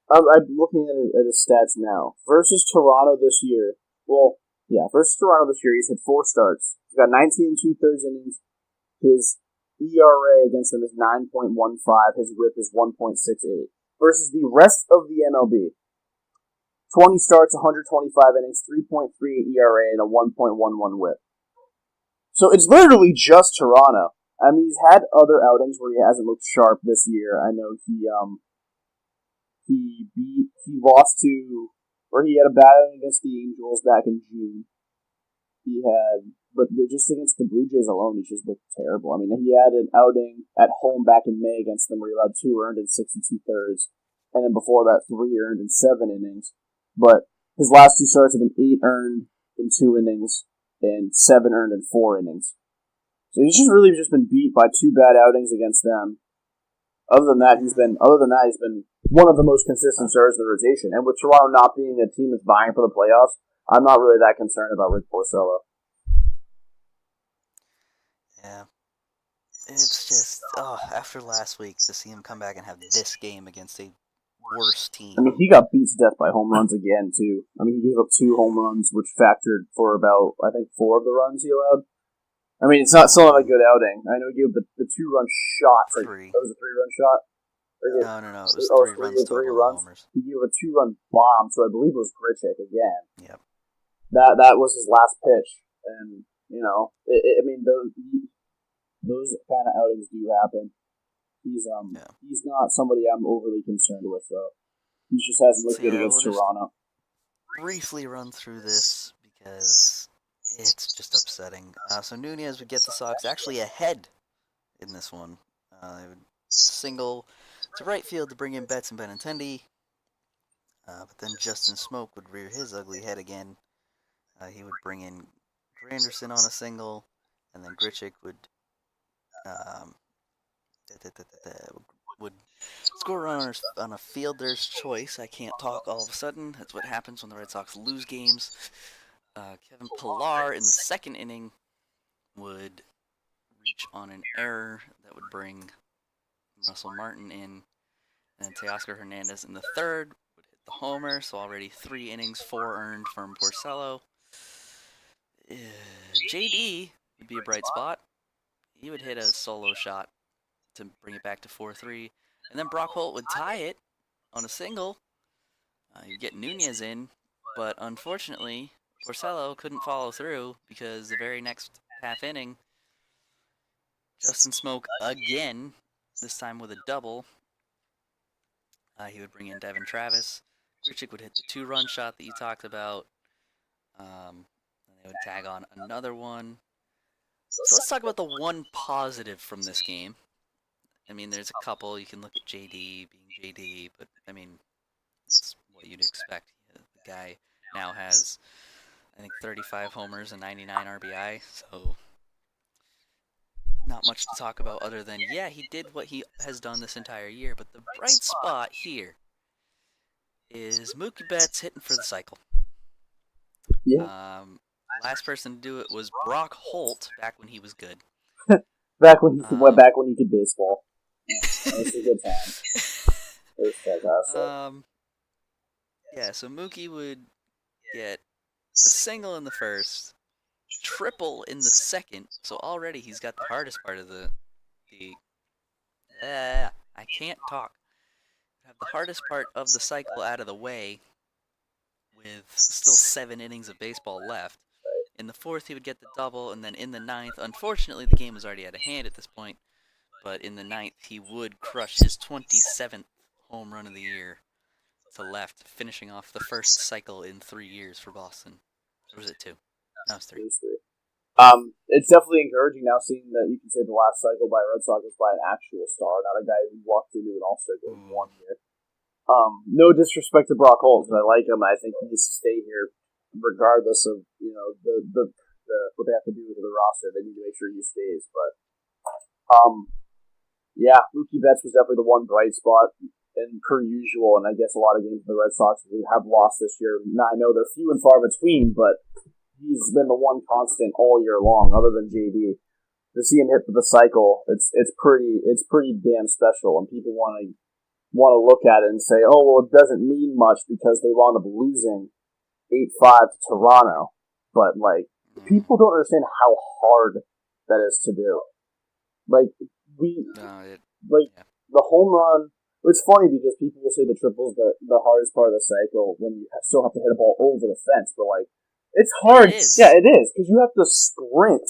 I'm looking at his stats now. Versus Toronto this year, he's had 4 starts. He's got 19 2/3 innings. His ERA against them is 9.15. His WHIP is 1.68. Versus the rest of the MLB, 20 starts, 125 innings, 3.38 ERA, and a 1.11 WHIP. So it's literally just Toronto. I mean, he's had other outings where he hasn't looked sharp this year. I know he had a bad outing against the Angels back in June. He had but just against the Blue Jays alone, he just looked terrible. I mean, he had an outing at home back in May against them where he allowed 2 earned in 6 2/3, and then before that, 3 earned in 7 innings. But his last 2 starts have been 8 earned in 2 innings and 7 earned in 4 innings. So he's just really just been beat by 2 bad outings against them. Other than that, he's been one of the most consistent starters in the rotation. And with Toronto not being a team that's vying for the playoffs, I'm not really that concerned about Rick Porcello. Yeah. It's just, after last week, to see him come back and have this game against a worse team. I mean, he got beat to death by home runs again, too. I mean, he gave up 2 home runs, which factored for about, I think, 4 of the runs he allowed. I mean, it's not still not a good outing. I know he gave the 2-run shot. That was a 3-run shot? No. It was 3 runs total. 3 runs. Homers. He gave a 2-run bomb, so I believe it was Grichuk again. Yep. That was his last pitch. And, I mean, those kind of outings do happen. He's not somebody I'm overly concerned with, though. He just hasn't looked good against Toronto. Briefly run through this because it's just upsetting. So Nunez would get the Sox actually ahead in this one. They would single to right field to bring in Betts and Benintendi. But then Justin Smoke would rear his ugly head again. He would bring in Granderson on a single, and then Grichuk would score a run on a fielder's choice. I can't talk all of a sudden. That's what happens when the Red Sox lose games. Kevin Pillar in the second inning would reach on an error that would bring Russell Martin in, and Teoscar Hernandez in the third would hit the homer. So already 3 innings, 4 earned from Porcello. JD would be a bright spot. He would hit a solo shot to bring it back to 4-3. And then Brock Holt would tie it on a single. You'd get Nunez in, but unfortunately, Porcello couldn't follow through because the very next half inning, Justin Smoke again, this time with a double. He would bring in Devin Travis. Grichuk would hit the 2-run shot that you talked about. And they would tag on another one. So let's talk about the one positive from this game. I mean, there's a couple. You can look at JD being JD, but, I mean, it's what you'd expect. The guy now has, I think, 35 homers and 99 RBI, so not much to talk about other than, yeah, he did what he has done this entire year, but the bright spot here is Mookie Betts hitting for the cycle. Yeah. Last person to do it was Brock Holt back when he was good. back when he could baseball. That was a good time. It was fantastic. Yeah, so Mookie would get a single in the first, triple in the second. So already he's got the hardest part of I can't talk. Have the hardest part of the cycle out of the way, with still 7 innings of baseball left. In the fourth, he would get the double, and then in the ninth, unfortunately, the game was already out of hand at this point, but in the ninth, he would crush his 27th home run of the year to left, finishing off the first cycle in 3 years for Boston. Or was it 2? No, it was 3. It was 3. It's definitely encouraging now seeing that you can say the last cycle by Red Sox was by an actual star, not a guy who walked into an All-Star game 1 year. No disrespect to Brock Holt, because I like him. I think he needs to stay here, regardless of the what they have to do with the roster. They need to make sure he stays. But yeah, Mookie Betts was definitely the one bright spot, and per usual. And I guess a lot of games the Red Sox have lost this year. Now I know they're few and far between, but he's been the one constant all year long, other than JD. To see him hit for the cycle, it's pretty damn special, and people want to look at it and say, oh, well, it doesn't mean much because they wound up losing 8-5 to Toronto. But, people don't understand how hard that is to do. The home run, it's funny because people will say the triple's the hardest part of the cycle when you still have to hit a ball over the fence, but, it's hard. It is. Yeah, it is, because you have to sprint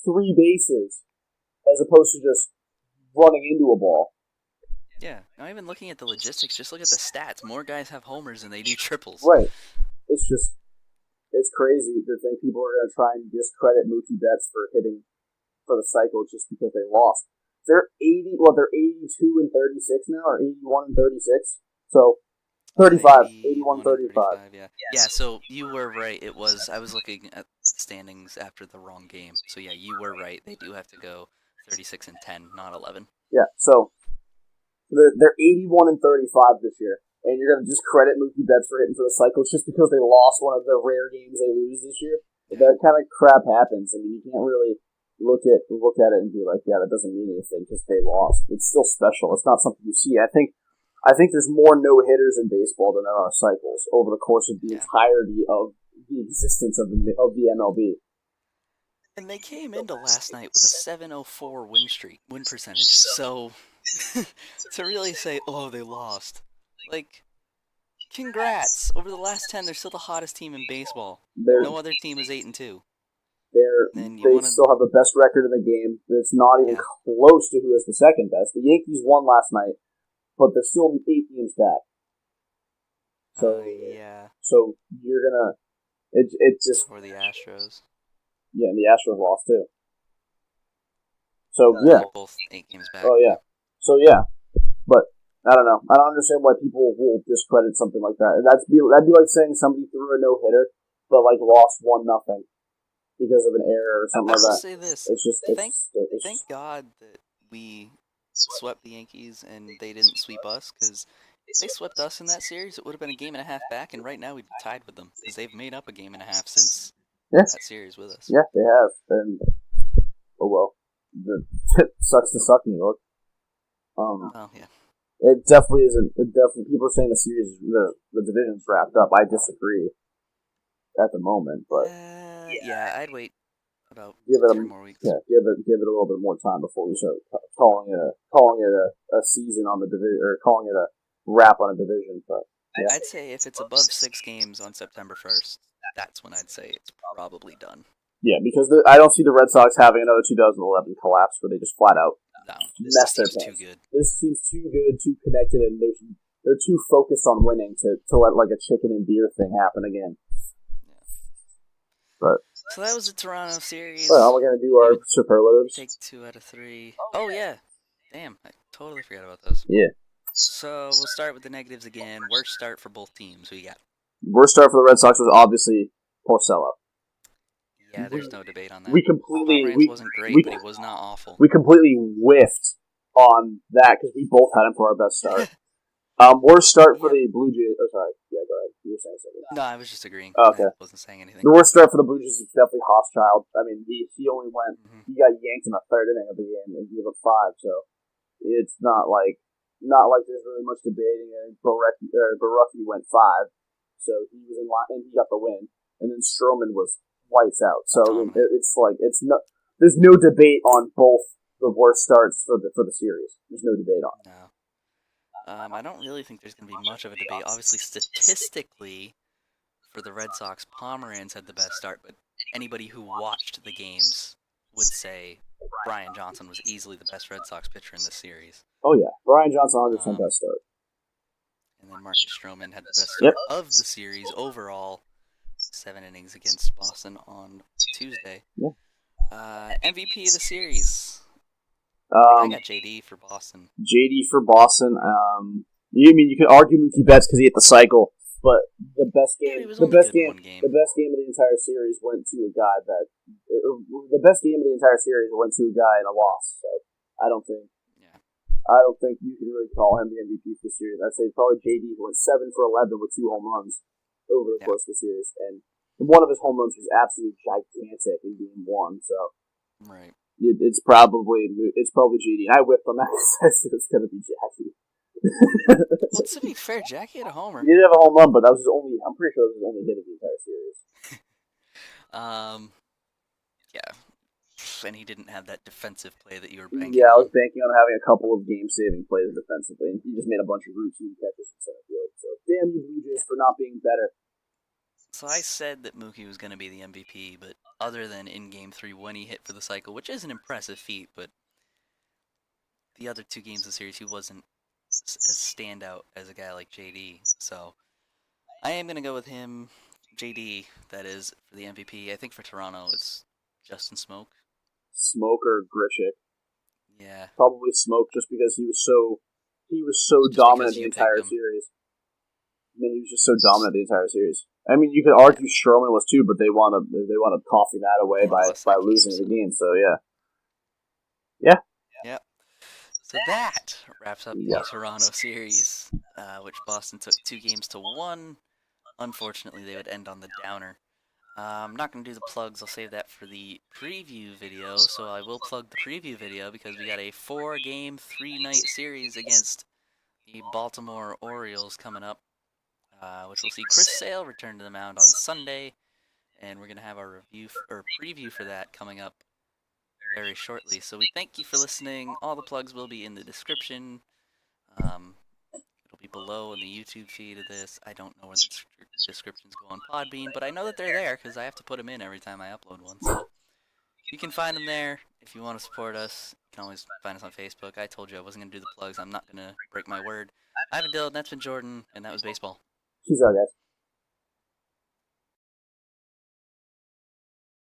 3 bases as opposed to just running into a ball. Yeah, not even looking at the logistics, just look at the stats. More guys have homers than they do triples. Right. It's just, it's crazy to think people are going to try and discredit Mookie Betts for hitting for the cycle just because they lost. They're 82 and 36 now, or 81 and 36. So 35, 81, 35. Yeah. Yeah, so you were right. I was looking at standings after the wrong game. So yeah, you were right. They do have to go 36 and 10, not 11. Yeah, so they're 81 and 35 this year. And you're going to discredit Mookie Betts for hitting for the cycle just because they lost one of the rare games they lose this year. Yeah. That kind of crap happens. I mean, you can't really look at it and be like, yeah, that doesn't mean anything because they lost. It's still special. It's not something you see. I think there's more no-hitters in baseball than there are cycles over the course of the entirety of the existence of the MLB. And they came into last night with a 704 win percentage. So to really say, oh, they lost, like, congrats! Over the last 10, they're still the hottest team in baseball. No other team is 8-2. They still have the best record in the game. It's not even close to who is the second best. The Yankees won last night, but they're still 8 games back. So So you're gonna it just for the Astros. Yeah, and the Astros lost too. So both 8 games back. Oh yeah. So but I don't know. I don't understand why people will discredit something like that. That'd be like saying somebody threw a no-hitter, but like lost 1-0 because of an error or something like that. Say this. It's just thank God that we swept the Yankees and they didn't sweep us, because if they swept us in that series, it would have been a game and a half back, and right now we'd be tied with them because they've made up a game and a half since that series with us. Yeah, they have. And oh well, it sucks to suck, New York. It definitely isn't. People are saying the series, the division's wrapped up. I disagree at the moment, but I'd wait about 3 more weeks. Yeah, give it a little bit more time before we start calling it a season on the division, or calling it a wrap on a division. But I'd say if it's above 6 games on September 1st, that's when I'd say it's probably done. Yeah, because I don't see the Red Sox having another 2011 collapse where they just flat out mess their pants. Too good. This team's too good, too connected, and they're too focused on winning to let like a chicken and beer thing happen again. But so that was the Toronto series. Well, we're gonna do our superlatives. Take 2 out of 3. Oh yeah, damn! I totally forgot about those. Yeah. So we'll start with the negatives again. Worst start for both teams. Who you got? Worst start for the Red Sox was obviously Porcello. Yeah, there's no debate on that. We wasn't great, but he was not awful. We completely whiffed on that because we both had him for our best start. Worst start for the Blue Jays. Oh, sorry. Yeah, go ahead. You were saying something. No, I was just agreeing. Oh, okay. I wasn't saying anything. The worst start for the Blue Jays is definitely Hochschild. I mean, he only went. Mm-hmm. He got yanked in the 3rd inning of the game and gave up 5. So it's not like there's really much debating. And Barucki went 5, so he was in line and he got the win. And then Stroman was lights out. So it's like there's no debate on both the worst starts for the series. There's no debate on it. No. I don't really think there's going to be much of a debate. Obviously, statistically, for the Red Sox, Pomeranz had the best start, but anybody who watched the games would say Brian Johnson was easily the best Red Sox pitcher in this series. Oh yeah, Brian Johnson 100% best start. And then Marcus Stroman had the best start of the series overall. 7 innings against Boston on Tuesday. Yeah. MVP of the series. I got JD for Boston. JD for Boston. You could argue Mookie Betts because he hit the cycle, but the best game of the entire series went to a guy in a loss. So I don't think you can really call him the MVP for the series. I'd say probably JD, who went 7 for 11 with 2 home runs over the course of the series, and one of his home runs was absolutely gigantic in Game 1. So right. It's probably JD. I whipped on that. I said it's going to be Jackie. Well, to be fair, Jackie had a homer. He did have a home run, but that was his only. I'm pretty sure that was his only hit of the entire series. Yeah, and he didn't have that defensive play that you were banking. Yeah, I was banking on having a couple of game-saving plays defensively, and he just made a bunch of routine catches in center field. So damn you, Blue Jays, for not being better. So I said that Mookie was going to be the MVP, but other than in Game 3 when he hit for the cycle, which is an impressive feat, but the other 2 games of the series he wasn't as standout as a guy like JD. So I am going to go with him JD, that is, for the MVP. I think for Toronto, it's Justin Smoke. Smoke or Grishik. Yeah. Probably Smoke, just because he was so Just dominant because the you picked entire him. series. I mean, he was just so dominant the entire series. I mean, you could argue Stroman was too, but they wound up coughing that away They lost by that losing game, the game. So yeah. Yep. So that wraps up the Yeah. Toronto series, which Boston took 2-1. Unfortunately, they would end on the downer. I'm not going to do the plugs. I'll save that for the preview video. So I will plug the preview video because we got a 4-game, 3-night series against the Baltimore Orioles coming up, which we'll see Chris Sale return to the mound on Sunday, and we're going to have our review or preview for that coming up very shortly. So we thank you for listening. All the plugs will be in the description. It'll be below in the YouTube feed of this. I don't know where the descriptions go on Podbean, but I know that they're there because I have to put them in every time I upload one. So you can find them there. If you want to support us, you can always find us on Facebook. I told you I wasn't going to do the plugs. I'm not going to break my word. I've been Dylan, that's been Jordan, and that was baseball. Peace out, guys.